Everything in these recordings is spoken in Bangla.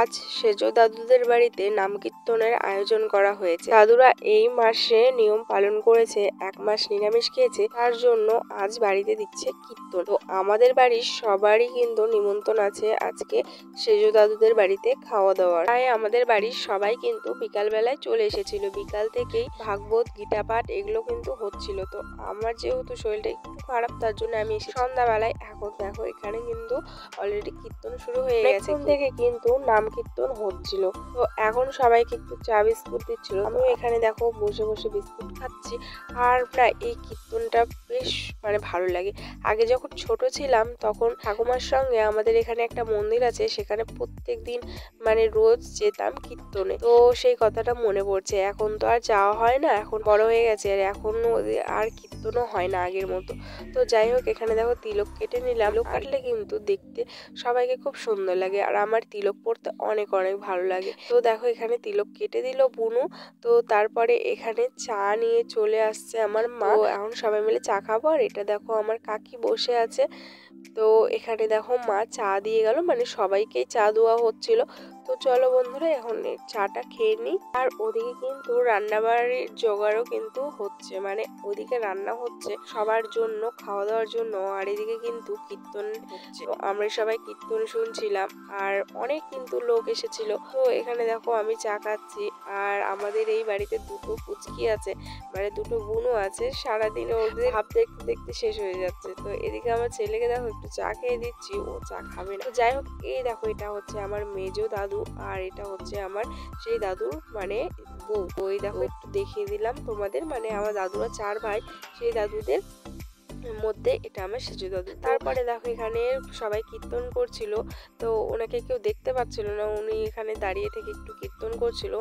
আজ সেজ দাদুদের বাড়িতে নাম কীর্তনের আয়োজন করা হয়েছে। দাদুরা এই মাসে নিয়ম পালন করেছে, 1 মাস নিরামিষ খেয়েছে, তার জন্য আজ বাড়িতে দিচ্ছে কীর্তন। তো আমাদের বাড়ির সবারই কিন্তু নিমন্ত্রণ আছে আজকে সেজ দাদুদের বাড়িতে খাওয়া দাওয়ার। তাই আমাদের বাড়ির সবাই কিন্তু বিকাল বেলায় চলে এসেছিল। বিকাল থেকেই ভাগবত গীতা পাঠ এগুলো কিন্তু হচ্ছিল। তো আমার যেহেতু শরীরটা একটু খারাপ, তার জন্য আমি এসে সন্ধ্যাবেলায় এখন দেখো এখানে কিন্তু অলরেডি কীর্তন শুরু হয়ে গেছে। এখন থেকে কিন্তু নাম কীর্তন হচ্ছিল। তো এখন সবাইকে একটু চা বিস্কুট দিচ্ছিল। আমিও এখানে দেখো বসে বসে বিস্কুট খাচ্ছি। আর প্রায় এই কীর্তনটা বেশ ভালো লাগে। আগে যখন ছোট ছিলাম তখন ঠাকুমার সঙ্গে আমাদের এখানে একটা মন্দির আছে, সেখানে প্রত্যেক দিন রোজ যেতাম কীর্তনে। তো সেই কথাটা মনে পড়ছে। এখন তো আর যাওয়া হয় না, এখন বড় হয়ে গেছে, আর এখন আর কীর্তনও হয় না আগের মতো। তো যাই হোক, এখানে দেখো তিলক কেটে নিলাম। তিলক কাটলে কিন্তু দেখতে সবাইকে খুব সুন্দর লাগে, আর আমার তিলক পড়তে অনেক অনেক ভালো লাগে। তো দেখো এখানে তিলক কেটে দিল বুনু। তো তারপরে এখানে চা নিয়ে চলে আসছে আমার মা। এখন সবাই মিলে চা খাবো। আর এটা দেখো আমার কাকি বসে আছে। তো এখানে দেখো মা চা দিয়ে গেল, সবাইকেই চা দেওয়া হচ্ছিল। তো চলো বন্ধুরা, এখন চাটা খেয়ে নিই। আর ওদিকে কিন্তু রান্না বাড়ির জোগাড়ও কিন্তু হচ্ছে, ওদিকে রান্না হচ্ছে সবার জন্য, খাওয়া দাওয়ার জন্য, আর এদিকে কিন্তু কীর্তন হচ্ছে। তো আমরা সবাই কীর্তন শুনছিলাম, আর অনেক কিন্তু লোক এসেছিল। তো এখানে দেখো আমি চা খাচ্ছি, আর আমাদের এই বাড়িতে দুটো পুচকি আছে, দুটো বুনু আছে। সারাদিন ওদের ভাব দেখতে দেখতে শেষ হয়ে যাচ্ছে। তো এদিকে আমার ছেলেকে দেখো একটু চা খেয়ে দিচ্ছি, ও চা খাবে না। তো যাই হোক, এই দেখো এটা হচ্ছে আমার মেজো দাদু, আর এটা হচ্ছে আমার সেই দাদুর বউ। ওই দেখো একটু দেখিয়ে দিলাম তোমাদের, আমার দাদুরা 4 ভাই, সেই দাদুদের মধ্যে এটা আমার সেজু দাদু। তারপরে দেখো এখানে সবাই কীর্তন করছিল। তো ওনাকে কেউ দেখতে পাচ্ছিল না, উনি এখানে দাঁড়িয়ে থেকে একটু কীর্তন করছিল।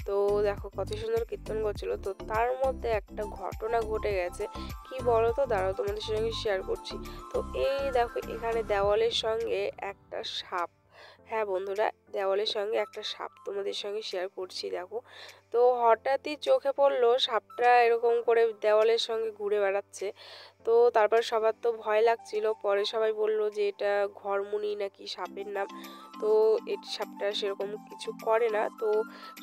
তো দেখো কত সুন্দর কীর্তন করছিল। তো তার মধ্যে একটা ঘটনা ঘটে গেছে, কি বলো তো, দাঁড়াও তোমাদের সঙ্গে শেয়ার করছি। তো এই দেখো এখানে দেওয়ালের সঙ্গে একটা সাপ। হ্যাঁ বন্ধুরা, দেওয়ালের সঙ্গে একটা সাপ তোমাদের সঙ্গে শেয়ার করছি। দেখো, তো হঠাৎই চোখে পড়লো সাপটা এরকম করে দেওয়ালের সঙ্গে ঘুরে বেড়াচ্ছে। তো তারপর সবার তো ভয় লাগছিল। পরে সবাই বলল যে এটা ঘরমুনি নাকি সাপের নাম। তো এই সাপটা সেরকম কিছু করে না। তো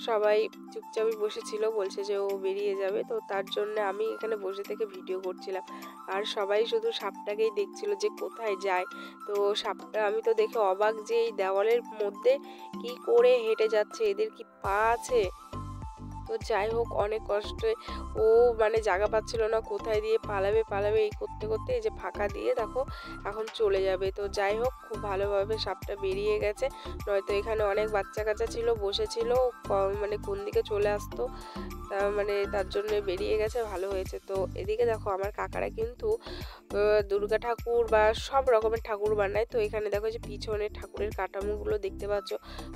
সবাই চুপচাপই বসেছিল, বলছে যে ও বেরিয়ে যাবে। তো তার জন্য আমি এখানে বসে থেকে ভিডিও করছিলাম, আর সবাই শুধু সাপটাকেই দেখছিল যে কোথায় যায়। তো সাপটা আমি তো দেখে অবাক যে এই দেওয়ালের মধ্যে কি করে হেঁটে যাচ্ছে, এদের কি পা আছে। তো যাই হোক, অনেক কষ্টে ও জায়গা পাচ্ছিল না, কোথায় দিয়ে পালাবে এই করতে করতে এই যে ফাঁকা দিয়ে দেখো এখন চলে যাবে। তো যাই হোক, খুব ভালোভাবে সাপটা বেরিয়ে গেছে, নয়তো এখানে অনেক বাচ্চা কাচ্চা ছিল, বসেছিল, কোন দিকে চলে আসতো। তার জন্য বেরিয়ে গেছে, ভালো হয়েছে। তো এদিকে দেখো আমার কাকারা কিন্তু দুর্গা ঠাকুর বা সব রকমের ঠাকুর বানায়। তো এখানে দেখো যে পিছনে ঠাকুরের কাঠামোগুলো দেখতে পাচ্ছ।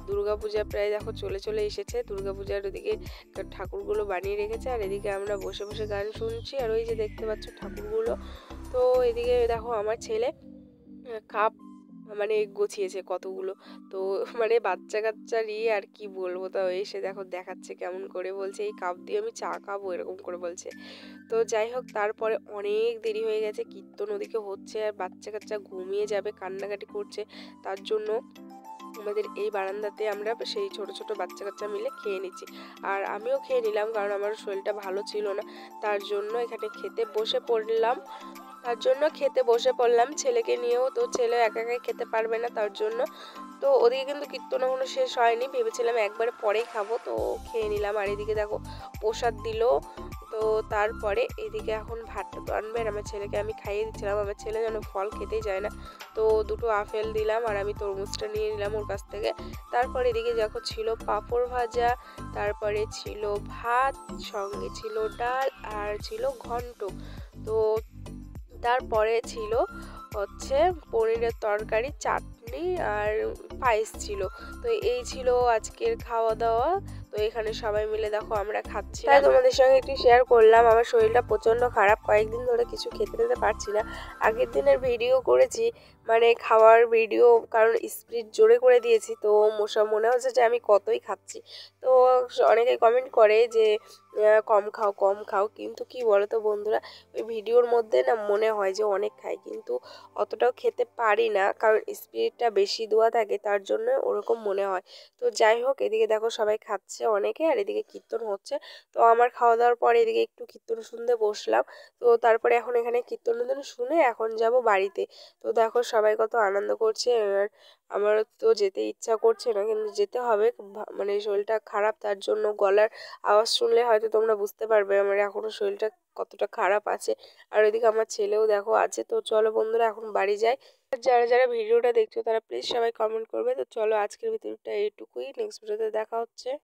দুর্গাপূজা প্রায় দেখো চলে এসেছে। দুর্গাপূজার ওদিকে ঠাকুরগুলো বানিয়ে রেখেছে, আর এদিকে আমরা বসে বসে গান শুনছি। আর ওই যে দেখতে পাচ্ছ ঠাকুরগুলো। তো এদিকে দেখো আমার ছেলে কাপ গুছিয়েছে কতগুলো। তো বাচ্চা কাচ্চারই আর কি বলবো। তো এসে দেখো দেখাচ্ছে কেমন করে, বলছে এই কাপ দিয়ে আমি চা খাবো, এরকম করে বলছে। তো যাই হোক, তারপরে অনেক দেরি হয়ে গেছে, কীর্তন ওদিকে হচ্ছে, আর বাচ্চা কাচ্চা ঘুমিয়ে যাবে, কান্নাকাটি করছে। তার জন্য আমাদের এই বারান্দাতে আমরা সেই ছোট ছোট বাচ্চা কাচ্চা মিলে খেয়ে নিচ্ছি। আর আমিও খেয়ে নিলাম, কারণ আমার শরীরটা ভালো ছিল না। তার জন্য এখানে খেতে বসে পড়লাম ছেলেকে নিয়েও। তো ছেলে একা একাই খেতে পারবে না, তার জন্য। তো ওদিকে কিন্তু কীর্তন এখনো শেষ হয়নি, ভেবেছিলাম একবারে পরেই খাবো, তো খেয়ে নিলাম। আর এদিকে দেখো প্রসাদ দিল। তো তারপরে এদিকে এখন ভাতটা তো আনবে, আর আমার ছেলেকে আমি খাইয়ে দিচ্ছিলাম। আমার ছেলে যেন ফল খেতেই যায় না। তো দুটো আপেল দিলাম, আর আমি তরমুজটা নিয়ে নিলাম ওর কাছ থেকে। তারপর এদিকে দেখো ছিল পাঁপড় ভাজা, তারপরে ছিল ভাত, সঙ্গে ছিল ডাল, আর ছিল ঘন্ট। তো তারপরে ছিল হচ্ছে পনিরের তরকারি, চাটনি, আর পায়েস ছিল। তো এই ছিল আজকের খাওয়া দাওয়া। তো এখানে সবাই মিলে দেখো আমরা খাচ্ছি। তাই তোমাদের সঙ্গে একটু শেয়ার করলাম। আমার শরীরটা প্রচন্ড খারাপ, কয়েকদিন ধরে কিছু খেতে পারছি না। আগের দিনের ভিডিও করেছি, মানে খাওয়ার ভিডিও, কারণ স্পিড জোরে করে দিয়েছি তো মনে হচ্ছে যে আমি কতই খাচ্ছি। তো অনেকে কমেন্ট করে যে কম খাও কম খাও, কিন্তু কি বলো তো বন্ধুরা, ওই ভিডিওর মধ্যে না মনে হয় যে অনেক খাই, কিন্তু অতটাও খেতে পারি না, কারণ স্পিডটা বেশি দেওয়া থাকে তার জন্য ওরকম মনে হয়। তো যাই হোক, এদিকে দেখো সবাই খাচ্ছে অনেকে, আর এদিকে কীর্তন হচ্ছে। তো আমার খাওয়া দাওয়ার পরে এদিকে একটু কীর্তন শুনতে বসলাম। তো তারপরে এখন এখানে কীর্তন শুনে এখন যাব বাড়িতে। তো দেখো সবাই কত আনন্দ করছে, আর আমার তো যেতে ইচ্ছা করছে না, কিন্তু যেতে হবে। মানে শরীরটা খারাপ, তার জন্য গলার আওয়াজ শুনলে হয়তো তোমরা বুঝতে পারবে আমার এখনো শরীরটা কতটা খারাপ আছে। আর ওইদিকে আমার ছেলেও দেখো আছে। তো চলো বন্ধুরা এখন বাড়ি যাই। আর যারা যারা ভিডিওটা দেখছো তারা প্লিজ সবাই কমেন্ট করবে। তো চলো আজকের ভিডিওটা এইটুকুই, নেক্সট ভিডিওতে দেখা হচ্ছে।